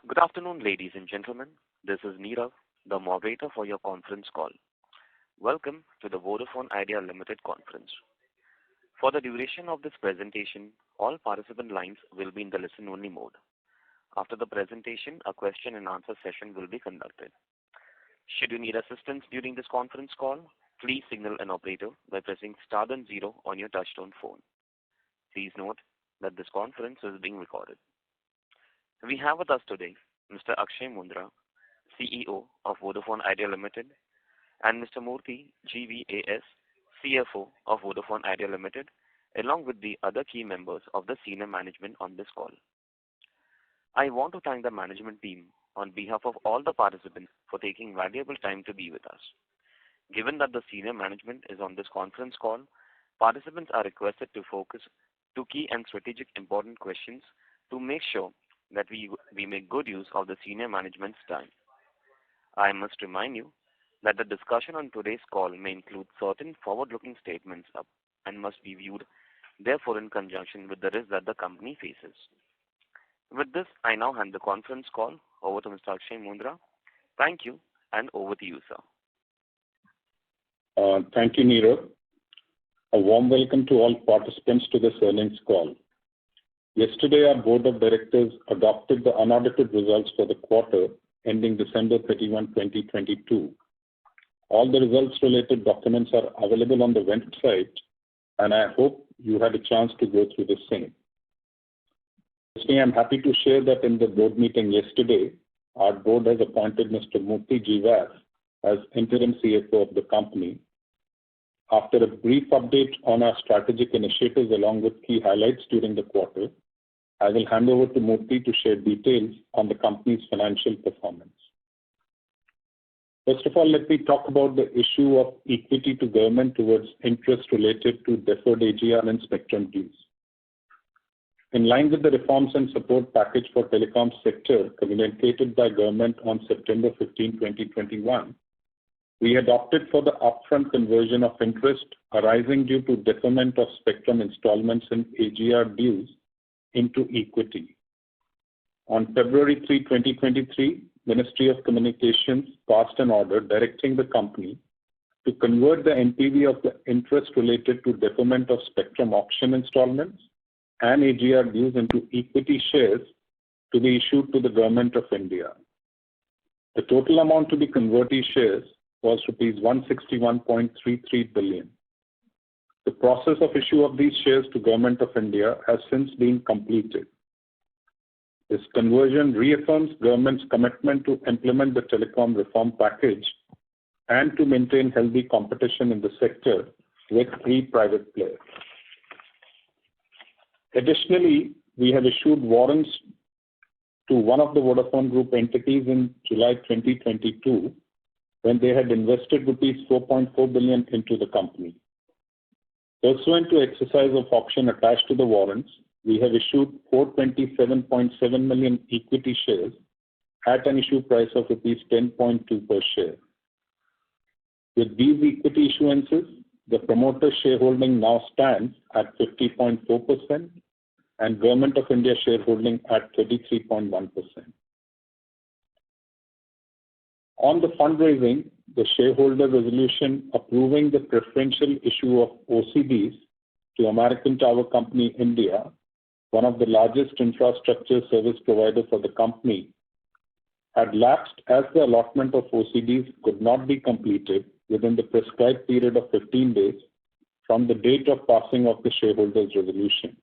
Good afternoon, ladies and gentlemen. This is Nirav, the moderator for your conference call. Welcome to the Vodafone Idea Limited conference. For the duration of this presentation, all participant lines will be in the listen-only mode. After the presentation, a question and answer session will be conducted. Should you need assistance during this conference call, please signal an operator by pressing star then 0 on your touchtone phone. Please note that this conference is being recorded. We have with us today Mr. Akshay Mundra, CEO of Vodafone Idea Limited, and Mr. Murthy GVAS, CFO of Vodafone Idea Limited, along with the other key members of the senior management on this call. I want to thank the management team on behalf of all the participants for taking valuable time to be with us. Given that the senior management is on this conference call, participants are requested to focus to key and strategic important questions to make sure that we make good use of the senior management's time. I must remind you that the discussion on today's call may include certain forward-looking statements and must be viewed, therefore, in conjunction with the risk that the company faces. With this, I now hand the conference call over to Mr. Akshay Mundra. Thank you, and over to you, sir. Thank you, Nirav. A warm welcome to all participants to this earnings call. Yesterday, our Board of Directors adopted the unaudited results for the quarter ending December 31, 2022. All the results-related documents are available on the website, and I hope you had a chance to go through the same. Today, I'm happy to share that in the board meeting yesterday, our board has appointed Mr. Murthy GVAS as interim CFO of the company. After a brief update on our strategic initiatives along with key highlights during the quarter, I will hand over to Murthy to share details on the company's financial performance. First of all, let me talk about the issue of equity to government towards interest related to deferred AGR and spectrum dues. In line with the reforms and support package for telecom sector communicated by government on September 15, 2021, we adopted for the upfront conversion of interest arising due to deferment of spectrum installments and AGR dues into equity. On February 3, 2023, Ministry of Communications passed an order directing the company to convert the NPV of the interest related to deferment of spectrum auction installments and AGR dues into equity shares to be issued to the Government of India. The total amount to be converted shares was rupees 161.33 billion. The process of issue of these shares to Government of India has since been completed. This conversion reaffirms government's commitment to implement the telecom reform package and to maintain healthy competition in the sector with free private players. Additionally, we have issued warrants to one of the Vodafone Group entities in July 2022 when they had invested rupees 4.4 billion into the company. Pursuant to exercise of option attached to the warrants, we have issued 427.7 million equity shares at an issue price of rupees 10.2 per share. With these equity issuances, the promoter shareholding now stands at 50.4% and Government of India shareholding at 33.1%. On the fundraising, the shareholder resolution approving the preferential issue of OCDs to American Tower Company India, one of the largest infrastructure service provider for the company, had lapsed as the allotment of OCDs could not be completed within the prescribed period of 15 days from the date of passing of the shareholders' resolution.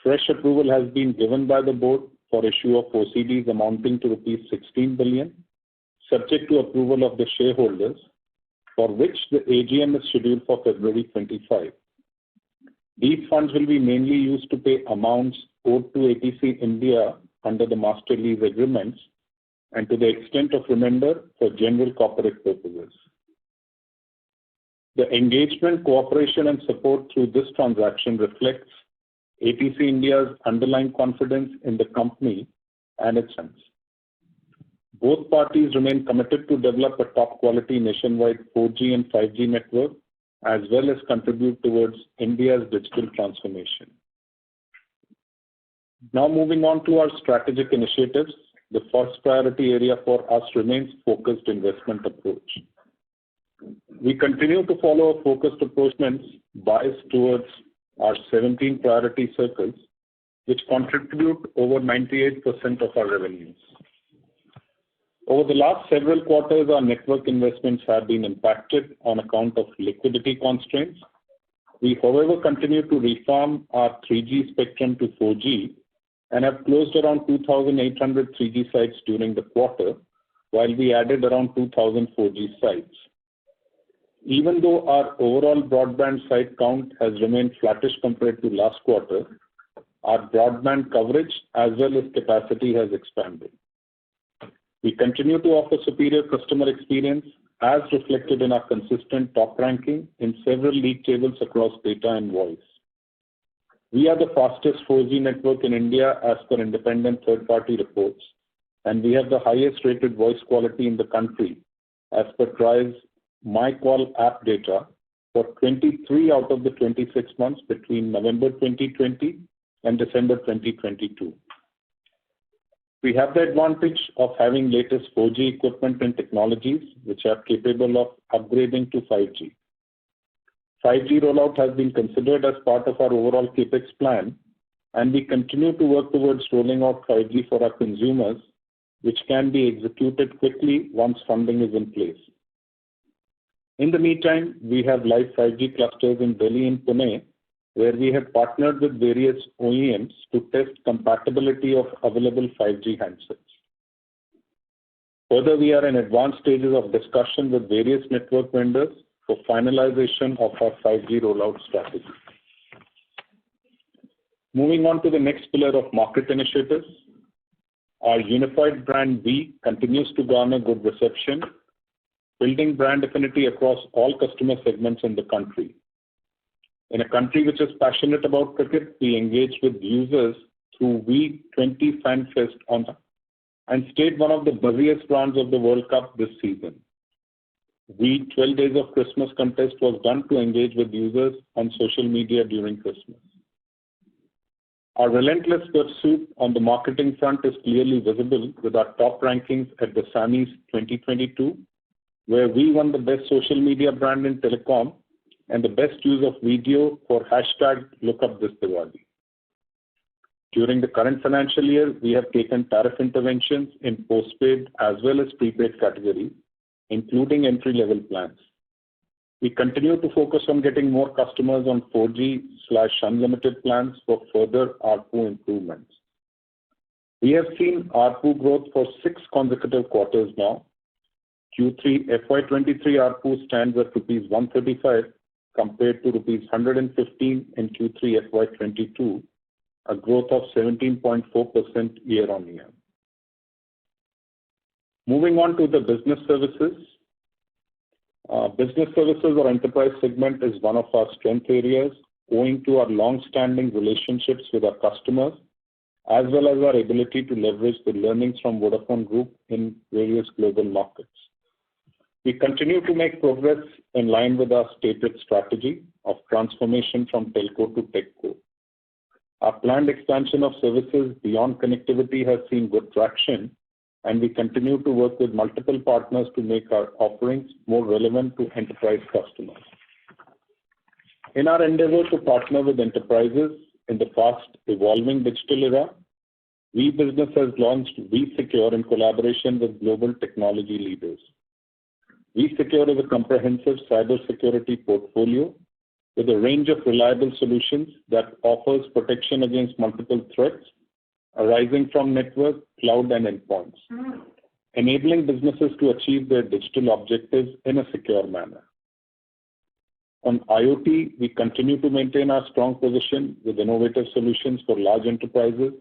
Fresh approval has been given by the board for issue of OCDs amounting to rupees 16 billion, subject to approval of the shareholders, for which the AGM is scheduled for February 25. These funds will be mainly used to pay amounts owed to ATC India under the master lease agreements and to the extent of remainder for general corporate purposes. The engagement, cooperation and support through this transaction reflects ATC India's underlying confidence in the company and its funds. Both parties remain committed to develop a top-quality nationwide 4G and 5G network, as well as contribute towards India's digital transformation. Now moving on to our strategic initiatives. the first priority area for us remains focused investment approach. We continue to follow a focused approach biased towards our 17 priority circles, which contribute over 98% of our revenues. Over the last several quarters, our network investments have been impacted on account of liquidity constraints. We, however, continue to reform our 3G spectrum to 4G and have closed around 2,800 3G sites during the quarter, while we added around 2,000 4G sites. Even though our overall broadband site count has remained flattish compared to last quarter, our broadband coverage as well as capacity has expanded. We continue to offer superior customer experience as reflected in our consistent top ranking in several league tables across data and voice. We are the fastest 4G network in India as per independent third-party reports, and we have the highest rated voice quality in the country as per TRAI's MyCall app data for 23 out of the 26 months between November 2020 and December 2022. We have the advantage of having latest 4G equipment and technologies which are capable of upgrading to 5G. 5G rollout has been considered as part of our overall CAPEX plan, and we continue to work towards rolling out 5G for our consumers, which can be executed quickly once funding is in place. In the meantime, we have live 5G clusters in Delhi and Pune, where we have partnered with various OEMs to test compatibility of available 5G handsets. Further, we are in advanced stages of discussion with various network vendors for finalization of our 5G rollout strategy. Moving on to the next pillar of market initiatives, our unified brand Vi continues to garner good reception, building brand affinity across all customer segments in the country. In a country which is passionate about cricket, we engaged with users through V20 Fan Fest and stayed one of the busiest rounds of the World Cup this season. V 12 Days of Christmas contest was done to engage with users on social media during Christmas. Our relentless pursuit on the marketing front is clearly visible with our top rankings at the Sammys 2022, where we won the best social media brand in telecom and the best use of video for #LookUpThisDiwali. During the current financial year, we have taken tariff interventions in postpaid as well as prepaid categories, including entry-level plans. We continue to focus on getting more customers on 4G/unlimited plans for further ARPU improvements. We have seen ARPU growth for 6 consecutive quarters now. Q3 FY23 ARPU stands at rupees 135 compared to rupees 115 in Q3 FY22, a growth of 17.4% year-on-year. Moving on to the business services. Business services or enterprise segment is one of our strength areas owing to our long-standing relationships with our customers as well as our ability to leverage the learnings from Vodafone Group in various global markets. We continue to make progress in line with our stated strategy of transformation from telco to techco. Our planned expansion of services beyond connectivity has seen good traction, and we continue to work with multiple partners to make our offerings more relevant to enterprise customers. In our endeavor to partner with enterprises in the fast evolving digital era, Vi Business has launched Vi Secure in collaboration with global technology leaders. Vi Secure is a comprehensive cybersecurity portfolio with a range of reliable solutions that offers protection against multiple threats arising from network, cloud, and endpoints, enabling businesses to achieve their digital objectives in a secure manner. On IoT, we continue to maintain our strong position with innovative solutions for large enterprises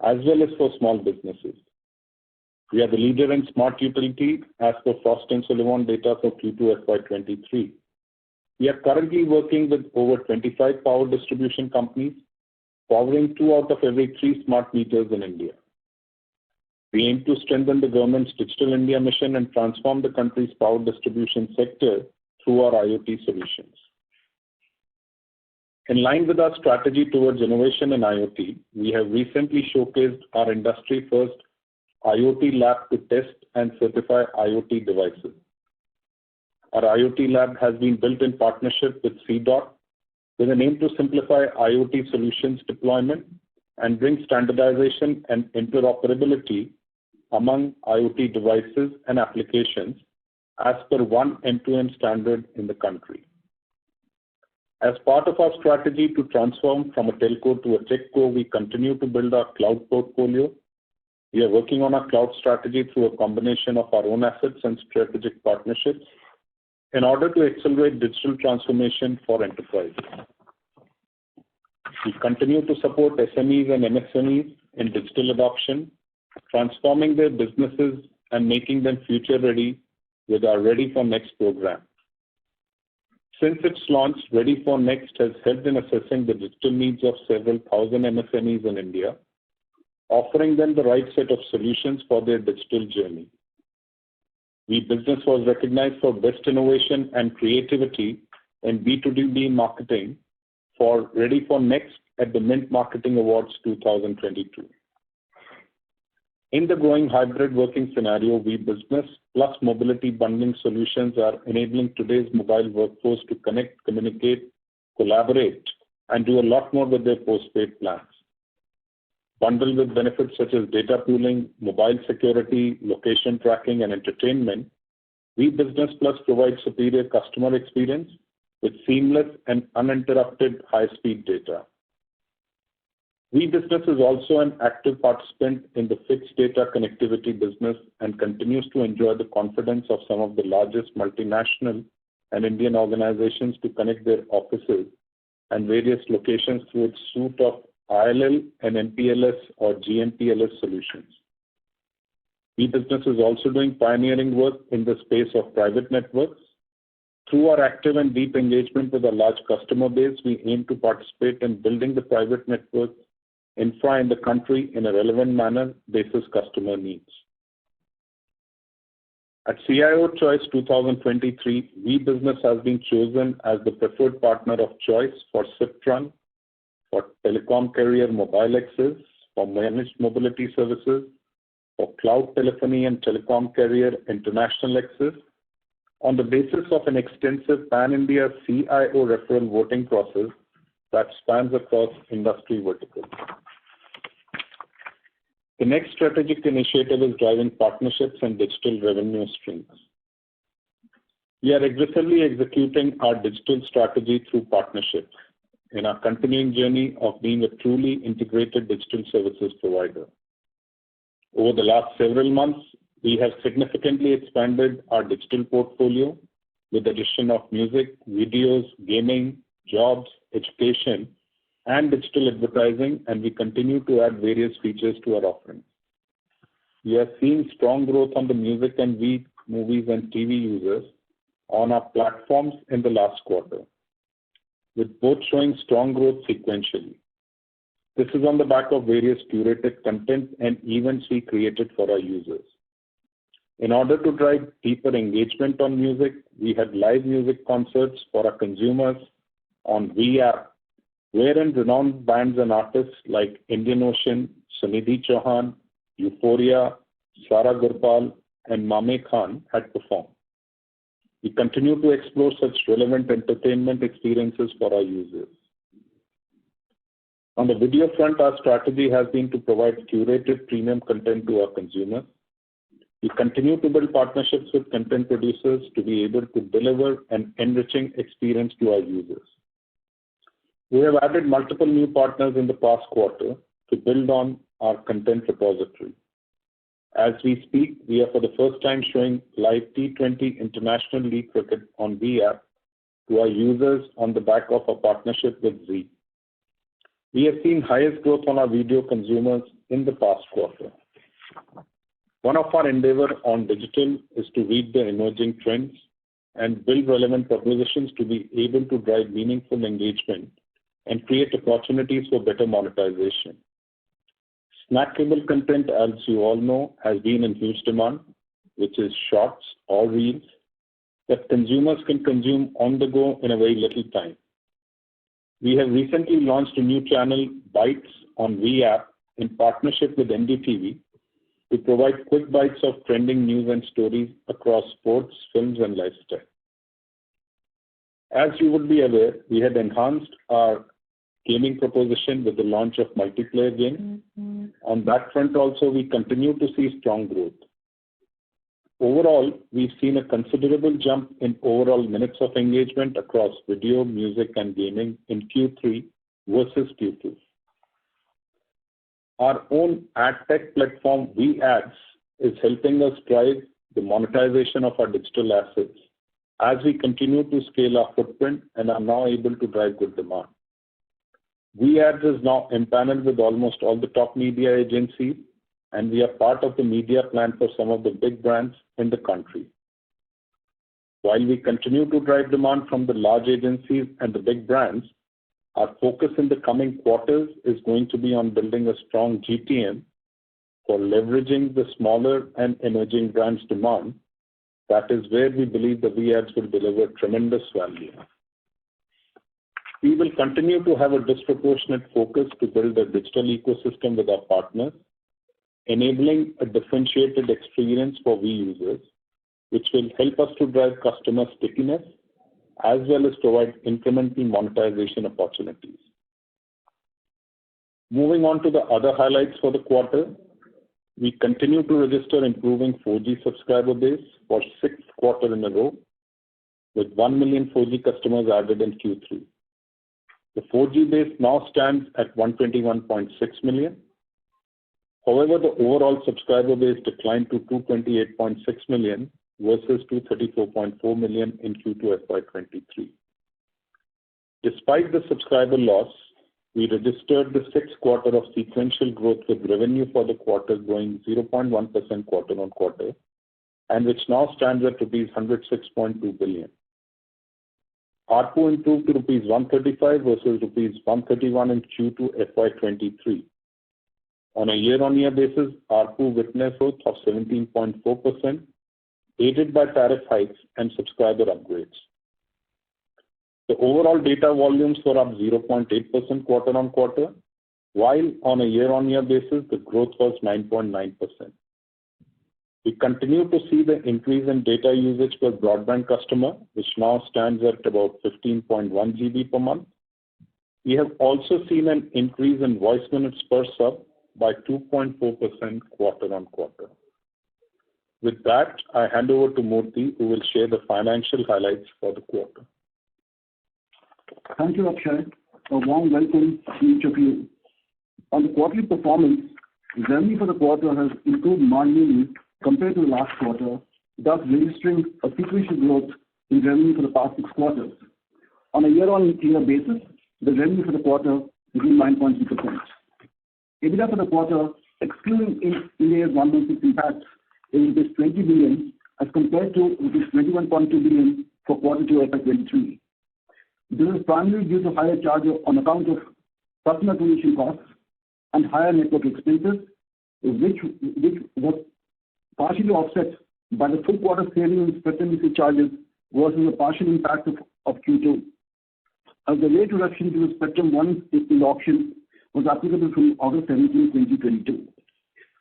as well as for small businesses. We are the leader in smart utility as per Frost & Sullivan data for Q2 FY23. We are currently working with over 25 power distribution companies, powering 2 out of every 3 smart meters in India. We aim to strengthen the government's Digital India mission and transform the country's power distribution sector through our IoT solutions. In line with our strategy towards innovation in IoT, we have recently showcased our industry-first IoT lab to test and certify IoT devices. Our IoT lab has been built in partnership with CDOT with an aim to simplify IoT solutions deployment and bring standardization and interoperability among IoT devices and applications as per one end-to-end standard in the country. As part of our strategy to transform from a telco to a techco, we continue to build our cloud portfolio. We are working on our cloud strategy through a combination of our own assets and strategic partnerships in order to accelerate digital transformation for enterprises. We continue to support SMEs and MSMEs in digital adoption, transforming their businesses and making them future ready with our Ready for Next program. Since its launch, Ready for Next has helped in assessing the digital needs of several thousand MSMEs in India, offering them the right set of solutions for their digital journey. We Business was recognized for Best Innovation and Creativity in B2B Marketing for Ready for Next at the Mint Marketing Awards 2022. In the growing hybrid working scenario, We Business plus mobility bundling solutions are enabling today's mobile workforce to connect, communicate, collaborate, and do a lot more with their postpaid plans. Bundled with benefits such as data pooling, mobile security, location tracking, and entertainment, We Business Plus provides superior customer experience with seamless and uninterrupted high-speed data. We Business is also an active participant in the fixed data connectivity business and continues to enjoy the confidence of some of the largest multinational and Indian organizations to connect their offices and various locations through its suite of ILL and MPLS or GMPLS solutions. We Business is also doing pioneering work in the space of private networks. Through our active and deep engagement with a large customer base, we aim to participate in building the private network infra in the country in a relevant manner basis customer needs. At CIO Choice 2023, We Business has been chosen as the preferred partner of choice for SIP-Trunk, for telecom carrier mobile access, for managed mobility services, for cloud telephony and telecom carrier international access, on the basis of an extensive pan-India CIO referral voting process that spans across industry verticals. The next strategic initiative is driving partnerships and digital revenue streams. We are aggressively executing our digital strategy through partnerships in our continuing journey of being a truly integrated digital services provider. Over the last several months, we have significantly expanded our digital portfolio with the addition of music, videos, gaming, jobs, education, and digital advertising, and we continue to add various features to our offerings. We are seeing strong growth on the music and movies and TV users on our platforms in the last quarter, with both showing strong growth sequentially. This is on the back of various curated content and events we created for our users. In order to drive deeper engagement on music, we had live music concerts for our consumers on Vi app, wherein renowned bands and artists like Indian Ocean, Sunidhi Chauhan, Euphoria, Sara Gurpal, and Mame Khan had performed. We continue to explore such relevant entertainment experiences for our users. On the video front, our strategy has been to provide curated premium content to our consumers. We continue to build partnerships with content producers to be able to deliver an enriching experience to our users. We have added multiple new partners in the past quarter to build on our content repository. As we speak, we are for the first time showing live T20 International League cricket on Vi app to our users on the back of a partnership with Zee. We have seen highest growth on our video consumers in the past quarter. One of our endeavor on digital is to read the emerging trends and build relevant propositions to be able to drive meaningful engagement and create opportunities for better monetization. Snackable content, as you all know, has been in huge demand, which is shorts or reels that consumers can consume on the go in a very little time. We have recently launched a new channel, Bytes, on Vi app in partnership with NDTV to provide quick bites of trending news and stories across sports, films, and lifestyle. As you would be aware, we had enhanced our gaming proposition with the launch of multiplayer games. On that front also, we continue to see strong growth. Overall, we've seen a considerable jump in overall minutes of engagement across video, music, and gaming in Q3 versus Q2. Our own ad tech platform, VAds, is helping us drive the monetization of our digital assets as we continue to scale our footprint and are now able to drive good demand. VAds is now empaneled with almost all the top media agencies, and we are part of the media plan for some of the big brands in the country. While we continue to drive demand from the large agencies and the big brands, our focus in the coming quarters is going to be on building a strong GTM for leveraging the smaller and emerging brands' demand. That is where we believe the VAds will deliver tremendous value. We will continue to have a disproportionate focus to build a digital ecosystem with our partners, enabling a differentiated experience for V users, which will help us to drive customer stickiness as well as provide incremental monetization opportunities. Moving on to the other highlights for the quarter, we continue to register improving 4G subscriber base for 6th quarter in a row, with 1 million 4G customers added in Q3. The 4G base now stands at 121.6 million. However, the overall subscriber base declined to 228.6 million versus 234.4 million in Q2 FY23. Despite the subscriber loss, we registered the 6th quarter of sequential growth with revenue for the quarter growing 0.1% quarter on quarter, and which now stands at rupees 106.2 billion. ARPU improved to rupees 135 versus rupees 131 in Q2 FY23. On a year-on-year basis, ARPU witnessed growth of 17.4%, aided by tariff hikes and subscriber upgrades. The overall data volumes were up 0.8% quarter on quarter, while on a year-on-year basis, the growth was 9.9%. We continue to see the increase in data usage per broadband customer, which now stands at about 15.1 GB per month. We have also seen an increase in voice minutes per sub by 2.4% quarter on quarter. With that, I hand over to Murthy, who will share the financial highlights for the quarter. Thank you, Akshay. A warm welcome to each of you. On the quarterly performance, revenue for the quarter has improved marginally compared to the last quarter, thus registering a sequential growth in revenue for the past 6 quarters. On a year-on-year basis, the revenue for the quarter grew 9.2%. EBITDA for the quarter, excluding Ind AS 116 impact, is rupees 20 billion as compared to rupees 21.2 billion for quarter 2 FY23. This is primarily due to higher charges on account of customer acquisition costs and higher network expenses, which was partially offset by the full quarter saving in spectrum usage charges versus the partial impact of Q2. As the rate reduction to the spectrum once in the auction was applicable from August 17, 2022.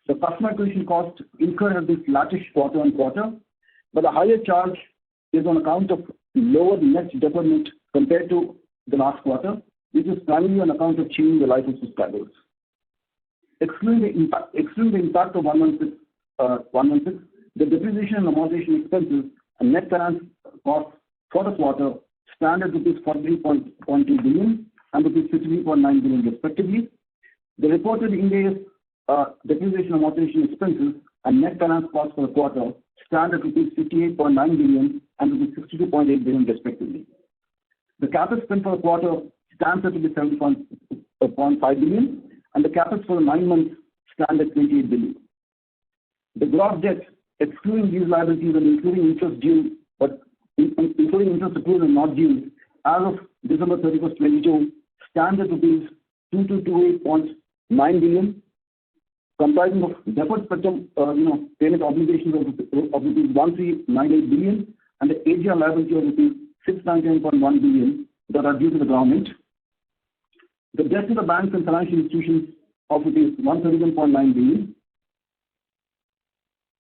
The customer acquisition cost incurred has been flattish quarter on quarter, but the higher charge is on account of lower net deferment compared to the last quarter, which is primarily on account of changing the life of subscribers. Excluding the impact of 116, the depreciation and amortization expenses and net finance costs for the quarter stand at rupees 43.2 billion and rupees 53.9 billion respectively. The reported Ind AS depreciation and amortization expenses and net finance costs for the quarter stand at rupees 58.9 billion and rupees 62.8 billion respectively. The CapEx spent for the quarter stands at 70.5 billion, and the CapEx for the 9 months stand at 28 billion. The gross debt, excluding these liabilities and including interest due, but including interest accrued and not due, as of December 31st, 2022, stands at rupees 2228.9 billion, comprising of deferred spectrum payment obligations of rupees 1398 billion and the AGR liability of rupees 699.1 billion that are due to the government. The debt to the banks and financial institutions of rupees 131.9 billion.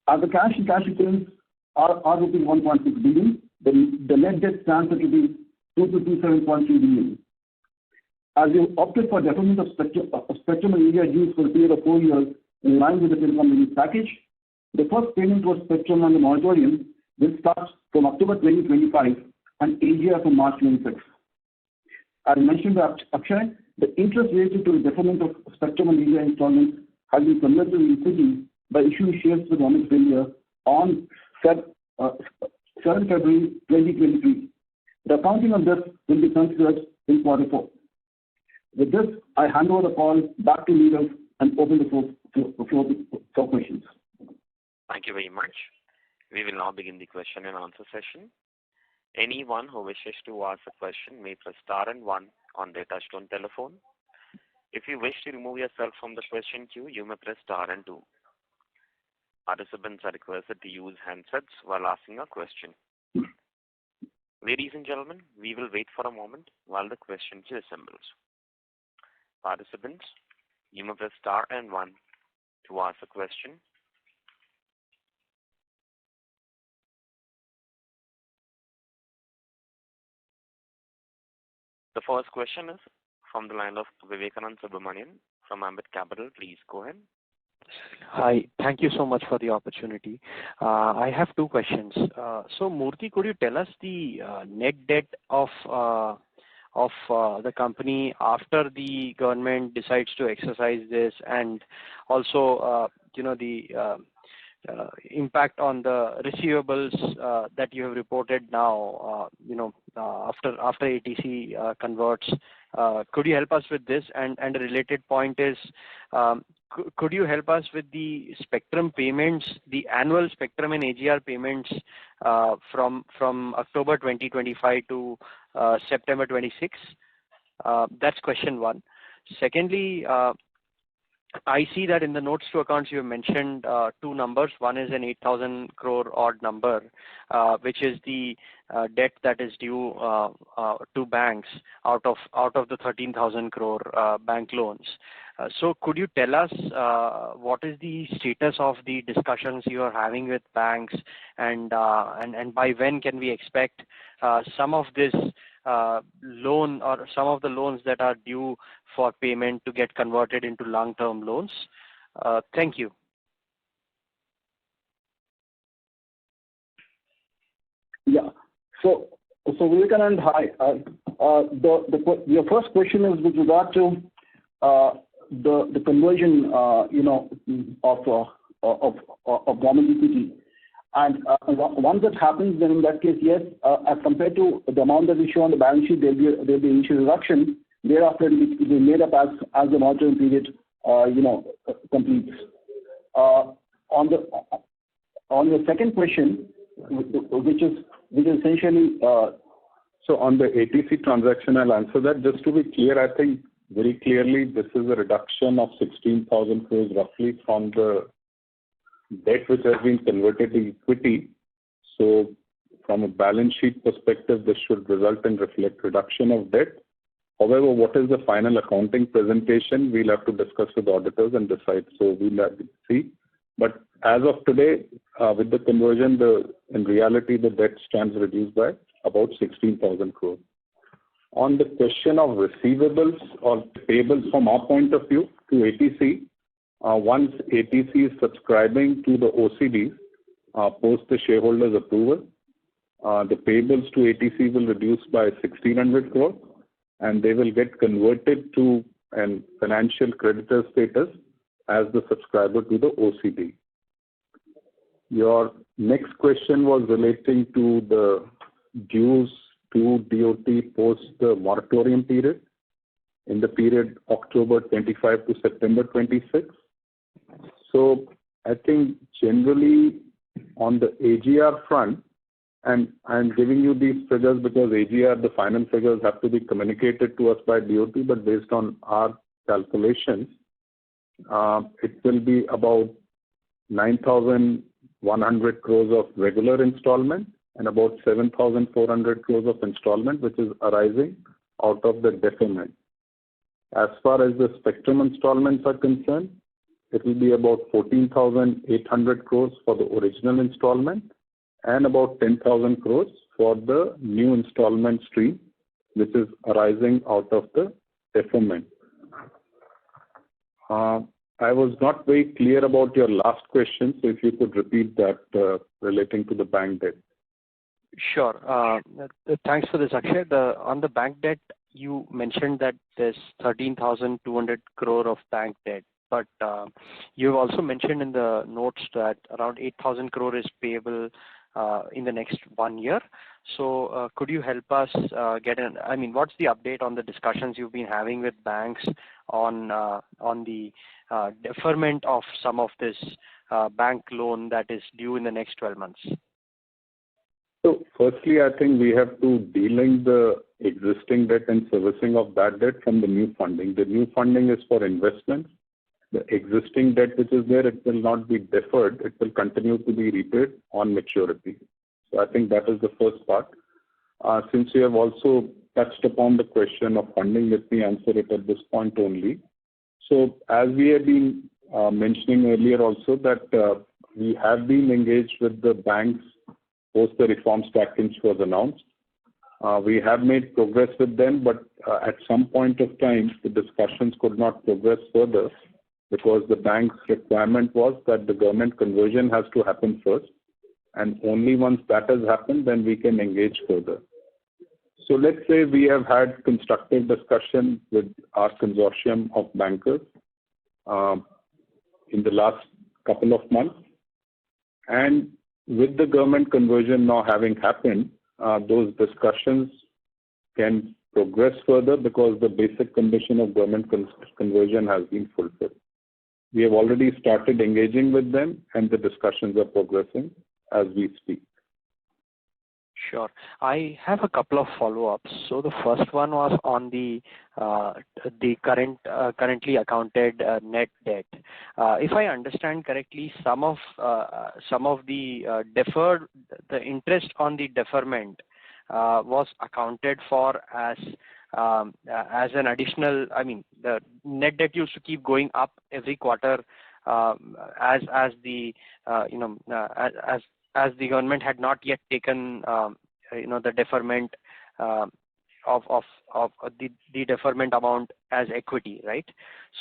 As the cash and cash equivalents are rupees 1.6 billion, the net debt stands at rupees 257.3 billion. As we opted for deferment of spectrum and area dues for a period of 4 years in line with the telecom relief package, the first payment towards spectrum on the moratorium will start from October 2025 and AGR from March 26. As mentioned by Akshay, the interest related to the deferment of spectrum and area installments has been converted to equity by issuing shares to the government of India on 7 February 2023. The accounting of this will be considered in quarter 4. With this, I hand over the call back to Neerav and open the floor for questions. Thank you very much. We will now begin the question and answer session. Anyone who wishes to ask a question may press star and 1 on their touchtone telephone. If you wish to remove yourself from the question queue, you may press star and 2. Participants are requested to use handsets while asking a question. Ladies and gentlemen, we will wait for a moment while the question queue assembles. Participants, you may press star and 1 to ask a question. The first question is from the line of Vivekanand Subramanian from Ambit Capital. Please go ahead. Hi. Thank you so much for the opportunity. I have 2 questions. So Murthy, could you tell us the net debt of the company after the government decides to exercise this, and also the impact on the receivables that you have reported now, after ATC converts? Could you help us with this? And a related point is, could you help us with the spectrum payments, the annual spectrum and AGR payments from October 2025 to September 26? That's question 1. Secondly, I see that in the notes to accounts you have mentioned 2 numbers. One is an 8,000 crore odd number, which is the debt that is due to banks out of the 13,000 crore bank loans. So could you tell us what is the status of the discussions you are having with banks, and by when can we expect some of this loan or some of the loans that are due for payment to get converted into long-term loans? Thank you. Yeah. So Vivekanand, hi. Your first question is with regard to the conversion, of government equity. And once that happens, then in that case, yes, as compared to the amount that we show on the balance sheet, there'll be initial reduction. Thereafter, it will be made up as the moratorium period, completes. On the second question, which is essentially. So on the ATC transaction, I'll answer that. Just to be clear, I think very clearly this is a reduction of 16,000 crores roughly from the debt which has been converted to equity. So from a balance sheet perspective, this should result in reflect reduction of debt. However, what is the final accounting presentation, we'll have to discuss with auditors and decide. So we'll have to see. But as of today, with the conversion, in reality, the debt stands reduced by about 16,000 crores. On the question of receivables or payables from our point of view to ATC, once ATC is subscribing to the OCDs, post the shareholders' approval, the payables to ATC will reduce by 1,600 crore, and they will get converted to an financial creditor status as the subscriber to the OCD. Your next question was relating to the dues to DoT post the moratorium period in the period October 25 to September 26. So I think generally on the AGR front, and I'm giving you these figures because AGR, the final figures have to be communicated to us by DoT, but based on our calculations, it will be about 9,100 crores of regular installment and about 7,400 crores of installment, which is arising out of the deferment. As far as the spectrum installments are concerned, it will be about 14,800 crores for the original installment and about 10,000 crores for the new installment stream, which is arising out of the deferment. I was not very clear about your last question, so if you could repeat that relating to the bank debt. Sure. Thanks for this, Akshay. On the bank debt, you mentioned that there's 13,200 crore of bank debt, but you've also mentioned in the notes that around 8,000 crore is payable in the next 1 year. So could you help us what's the update on the discussions you've been having with banks on the deferment of some of this bank loan that is due in the next 12 months? So firstly, I think we have to delink the existing debt and servicing of that debt from the new funding. The new funding is for investments. The existing debt which is there, it will not be deferred. It will continue to be repaid on maturity. So I think that is the first part. Since you have also touched upon the question of funding, let me answer it at this point only. So as we have been mentioning earlier also that we have been engaged with the banks post the reforms package was announced. We have made progress with them, but at some point of time, the discussions could not progress further because the bank's requirement was that the government conversion has to happen first, and only once that has happened, then we can engage further. So let's say we have had constructive discussion with our consortium of bankers in the last couple of months, and with the government conversion now having happened, those discussions can progress further because the basic condition of government conversion has been fulfilled. We have already started engaging with them and the discussions are progressing as we speak. Sure. I have a couple of follow-ups. So the first one was on the currently accounted net debt. If I understand correctly, some of the interest on the deferment was accounted for as an additional. I mean, the net debt used to keep going up every quarter as the government had not yet taken the deferment of the deferment amount as equity, right?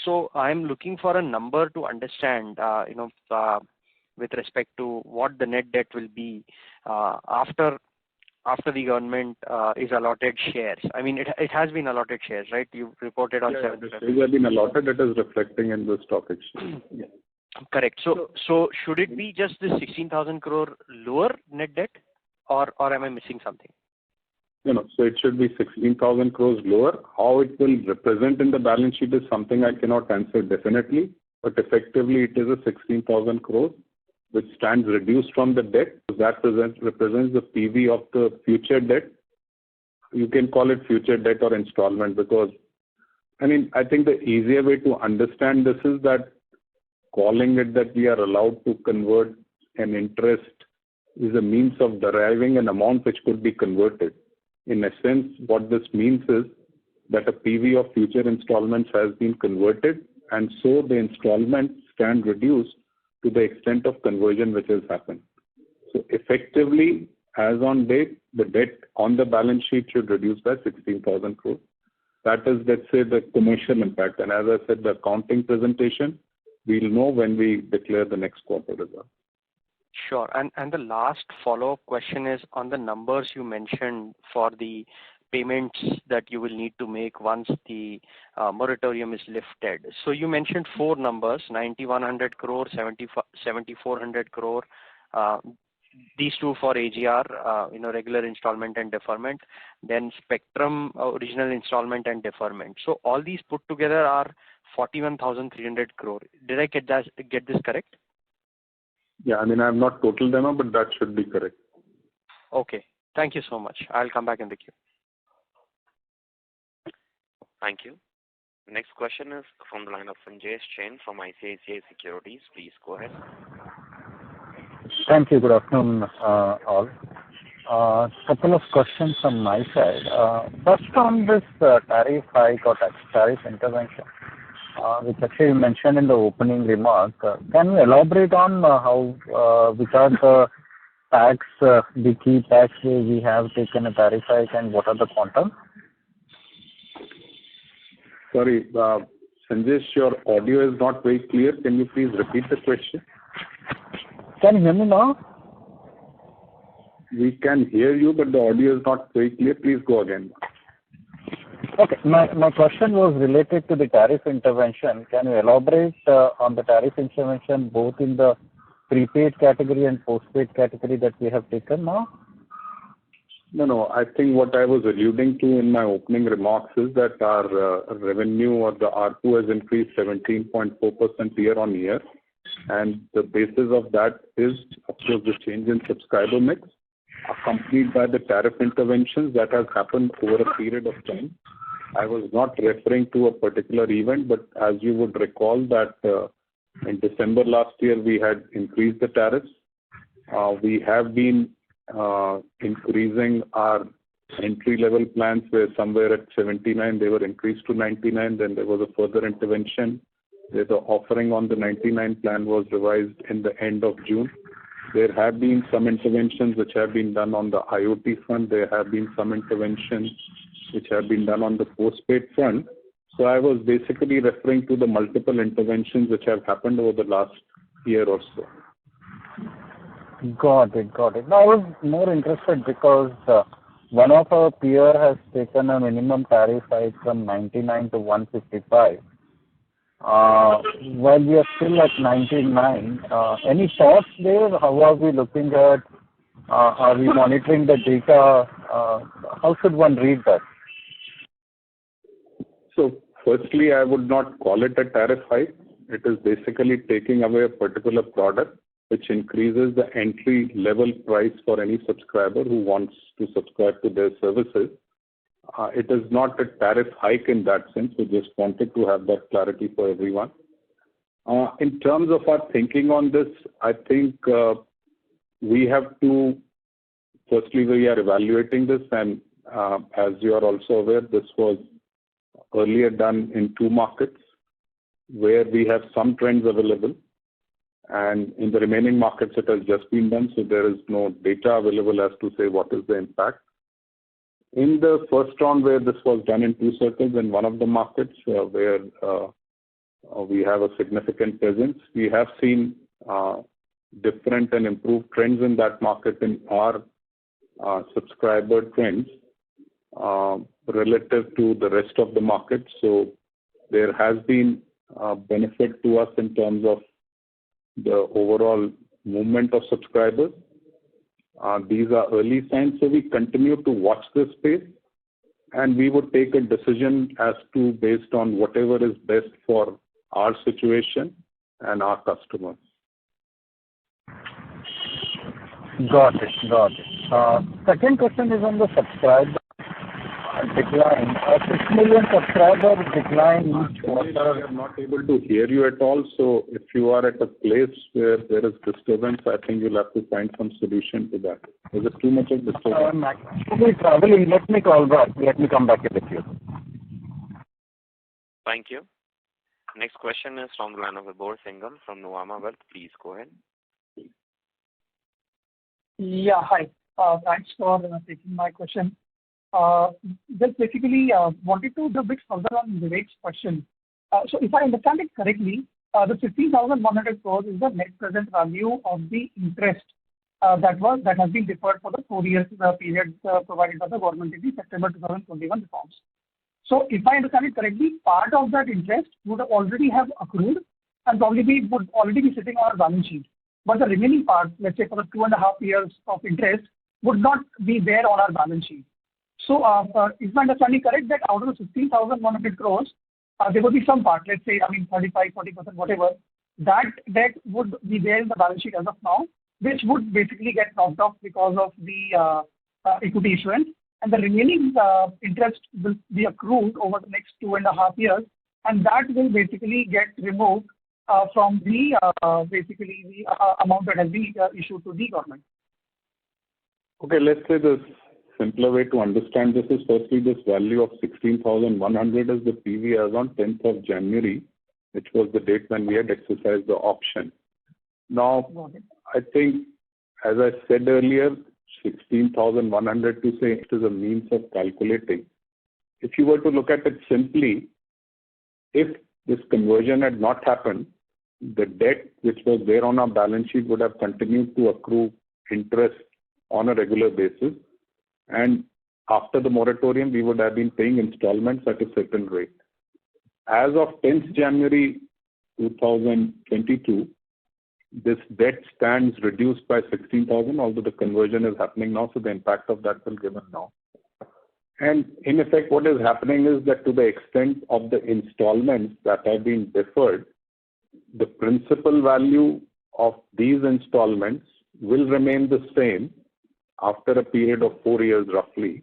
So I'm looking for a number to understand with respect to what the net debt will be after the government is allotted shares. I mean, it has been allotted shares, right? You reported on 7. The shares have been allotted. It is reflecting in the stock exchange. Yeah. Correct. So should it be just this 16,000 crore lower net debt, or am I missing something? No. So it should be 16,000 crores lower. How it will represent in the balance sheet is something I cannot answer definitely, but effectively it is a 16,000 crores which stands reduced from the debt. That represents the PV of the future debt. You can call it future debt or installment because, I think the easier way to understand this is that calling it that we are allowed to convert an interest is a means of deriving an amount which could be converted. In essence, what this means is that a PV of future installments has been converted, and so the installments stand reduced to the extent of conversion which has happened. So effectively, as on date, the debt on the balance sheet should reduce by 16,000 crores. That is, let's say, the commercial impact. And as I said, the accounting presentation, we'll know when we declare the next quarter result. Sure. And the last follow-up question is on the numbers you mentioned for the payments that you will need to make once the moratorium is lifted. So you mentioned 4 numbers, 9,100 crore, 7,400 crore, these 2 for AGR, regular installment and deferment, then spectrum original installment and deferment. So all these put together are 41,300 crore. Did I get this correct? Yeah, I have not totaled them up, but that should be correct. Okay. Thank you so much. I'll come back in the queue. Thank you. The next question is from the line of Sanjay Jain from ICICI Securities. Please go ahead. Thank you. Good afternoon, all. Couple of questions from my side. First on this tariff hike or tariff intervention. which actually you mentioned in the opening remark. Can you elaborate on which are the key tax where we have taken a tariff hike and what are the quantum? Sorry, Sanjesh, your audio is not very clear. Can you please repeat the question? Can you hear me now? We can hear you, but the audio is not very clear. Please go again. Okay. My question was related to the tariff intervention. Can you elaborate on the tariff intervention both in the prepaid category and postpaid category that we have taken now? No. I think what I was alluding to in my opening remarks is that our revenue or the ARPU has increased 17.4% year on year. And the basis of that is, of course, the change in subscriber mix, accompanied by the tariff interventions that has happened over a period of time. I was not referring to a particular event, but as you would recall that in December last year, we had increased the tariffs. We have been increasing our entry-level plans where somewhere at 79, they were increased to 99. Then there was a further intervention where the offering on the 99 plan was revised in the end of June. There have been some interventions which have been done on the IoT front. There have been some interventions which have been done on the postpaid front. So I was basically referring to the multiple interventions which have happened over the last year or so. Got it. Now, I was more interested because one of our peer has taken a minimum tariff hike from 99 to 155. While we are still at 99, any thoughts there? How are we looking at? Are we monitoring the data? How should one read that? So, firstly, I would not call it a tariff hike. It is basically taking away a particular product which increases the entry level price for any subscriber who wants to subscribe to their services. It is not a tariff hike in that sense. We just wanted to have that clarity for everyone. In terms of our thinking on this, I think we have to, firstly, we are evaluating this, and as you are also aware, this was earlier done in 2 markets where we have some trends available, and in the remaining markets it has just been done, so there is no data available as to say what is the impact. In the first round where this was done in 2 circles in one of the markets where we have a significant presence, we have seen different and improved trends in that market in our subscriber trends relative to the rest of the market. So there has been benefit to us in terms of the overall movement of subscribers. These are early signs, so we continue to watch this space, and we would take a decision as to based on whatever is best for our situation and our customers. Got it. Second question is on the subscriber decline. 6 million subscribers decline each quarter. We are not able to hear you at all, so if you are at a place where there is disturbance, I think you'll have to find some solution to that. Is it too much of disturbance? I'm actually traveling. Let me call back. Let me come back with you. Thank you. Next question is from the line of Vibhor Singham from Nuvama Wealth. Please go ahead. Yeah, hi. Thanks for taking my question. Just basically wanted to do a bit further on Vivek's question. So if I understand it correctly, the 15,100 crores is the net present value of the interest that has been deferred for the 4 years period provided by the government in the September 2021 reforms. So if I understand it correctly, part of that interest would already have accrued and probably would already be sitting on our balance sheet. But the remaining part, let's say for the 2.5 years of interest, would not be there on our balance sheet. So is my understanding correct that out of the 15,100 crores, there would be some part, let's say, 35, 40%, whatever, that debt would be there in the balance sheet as of now, which would basically get knocked off because of the equity issuance, and the remaining interest will be accrued over the next 2.5 years, and that will basically get removed from the amount that has been issued to the government. Okay, let's say the simpler way to understand this is firstly this value of 16,100 is the PV as on 10th of January. which was the date when we had exercised the option. Now, Got it. I think, as I said earlier, 16,100 to say it is a means of calculating. If you were to look at it simply, if this conversion had not happened, the debt which was there on our balance sheet would have continued to accrue interest on a regular basis. And after the moratorium, we would have been paying installments at a certain rate. As of 10th January 2022, this debt stands reduced by 16,000, although the conversion is happening now, so the impact of that will given now. And in effect, what is happening is that to the extent of the installments that have been deferred, the principal value of these installments will remain the same after a period of 4 years roughly.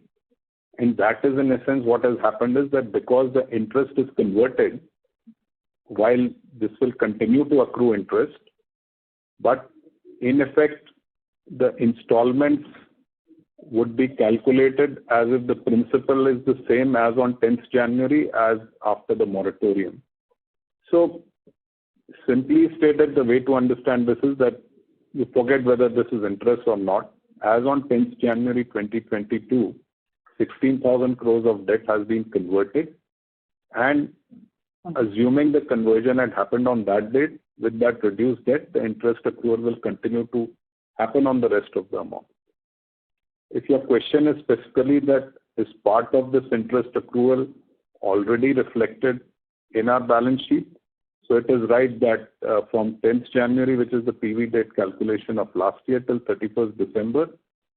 And that is in essence what has happened is that because the interest is converted, while this will continue to accrue interest, but in effect, the installments would be calculated as if the principal is the same as on 10th January as after the moratorium. So simply stated, the way to understand this is that you forget whether this is interest or not. As on 10th January 2022, 16,000 crores of debt has been converted, and assuming the conversion had happened on that date, with that reduced debt, the interest accrual will continue to happen on the rest of the amount. If your question is specifically that is part of this interest accrual already reflected in our balance sheet, so it is right that from 10th January, which is the PV date calculation of last year, till 31st December,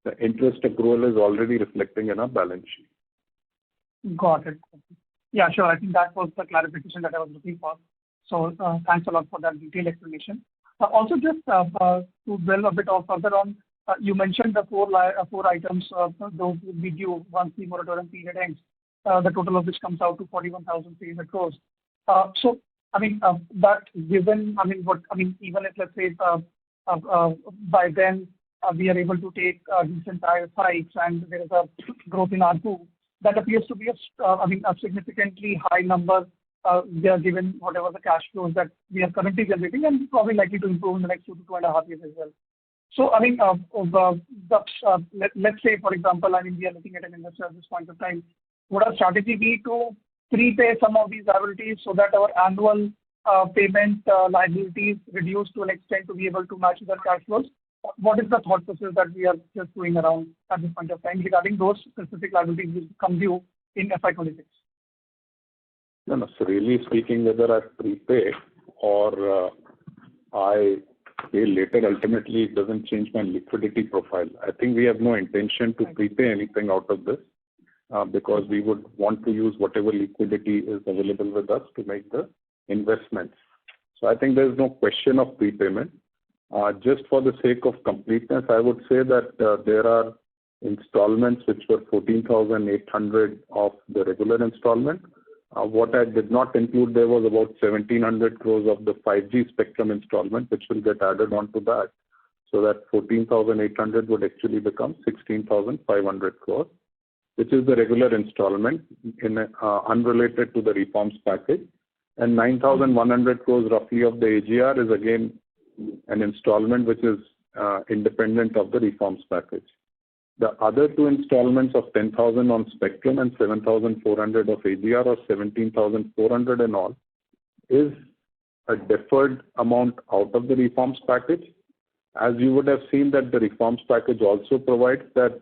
the interest accrual is already reflecting in our balance sheet. Got it. Yeah, sure. I think that was the clarification that I was looking for. So thanks a lot for that detailed explanation. Also, just to dwell a bit further on, you mentioned the four items, those will be due once the moratorium period ends, the total of which comes out to 41,300 crores. So, I mean, that given, even if, let's say, by then we are able to take decent tariff hikes and there is a growth in ARPU, that appears to be a significantly high number, given whatever the cash flows that we are currently generating and probably likely to improve in the next 2 to 2.5 years as well. So, let's say, for example, we are looking at an investor at this point of time. Would our strategy be to prepay some of these liabilities so that our annual payment liabilities reduce to an extent to be able to match their cash flows? What is the thought process that we are just doing around at this point of time regarding those specific liabilities which come due in FY26? No. So really speaking, whether I prepay or I pay later, ultimately it doesn't change my liquidity profile. I think we have no intention to prepay anything out of this because we would want to use whatever liquidity is available with us to make the investments. So I think there's no question of prepayment. Just for the sake of completeness, I would say that there are installments which were 14,800 of the regular installment. What I did not include there was about 1,700 crores of the 5G spectrum installment, which will get added on to that. So that 14,800 would actually become 16,500 crores, which is the regular installment unrelated to the reforms package. And 9,100 crores roughly of the AGR is again an installment which is independent of the reforms package. The other two installments of 10,000 on spectrum and 7,400 of AGR or 17,400 and all is a deferred amount out of the reforms package. As you would have seen that the reforms package also provides that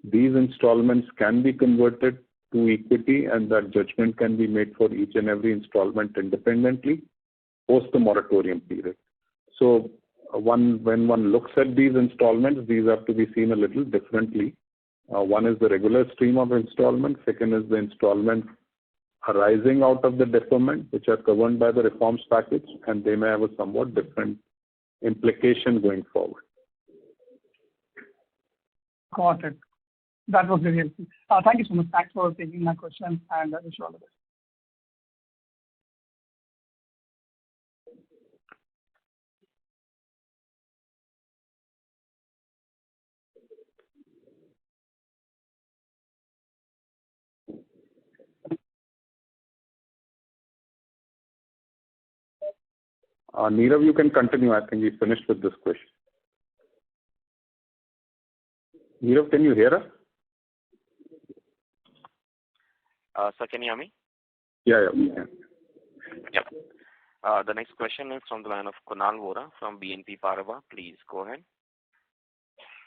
these installments can be converted to equity and that judgment can be made for each and every installment independently post the moratorium period. So when one looks at these installments, these have to be seen a little differently. One is the regular stream of installments. Second is the installments arising out of the deferment, which are governed by the reforms package, and they may have a somewhat different implication going forward. Got it. That was very helpful. Thank you so much. Thanks for taking my question, and I wish you all the best. Nirav, you can continue. I think we finished with this question. Nirav, can you hear us? Sir, can you hear me? Yeah, we can. Yep. The next question is from the line of Kunal Vora from BNP Paribas. Please go ahead.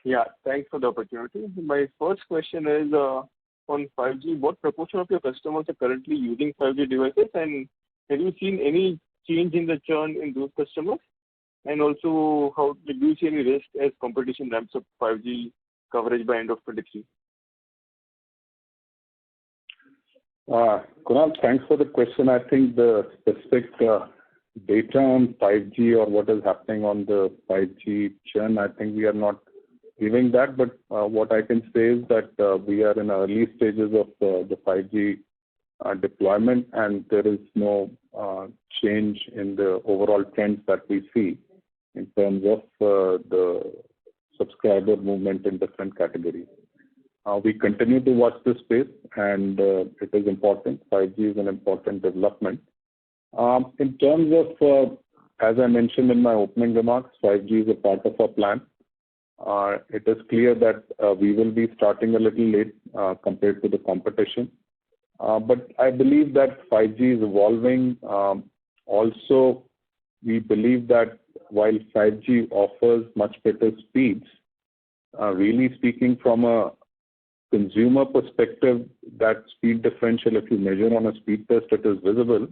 Yeah, thanks for the opportunity. My first question is on 5G. What proportion of your customers are currently using 5G devices, and have you seen any change in the churn in those customers? And also, how do you see any risk as competition ramps up 5G coverage by end of 23? Kunal, thanks for the question. I think the specific data on 5G or what is happening on the 5G churn, I think we are not giving that. But what I can say is that we are in early stages of the 5G deployment, and there is no change in the overall trends that we see in terms of the subscriber movement in different categories. We continue to watch this space, and it is important. 5G is an important development. In terms of, as I mentioned in my opening remarks, 5G is a part of our plan. It is clear that we will be starting a little late compared to the competition. But I believe that 5G is evolving. Also, we believe that while 5G offers much better speeds, really speaking from a consumer perspective, that speed differential, if you measure on a speed test, it is visible.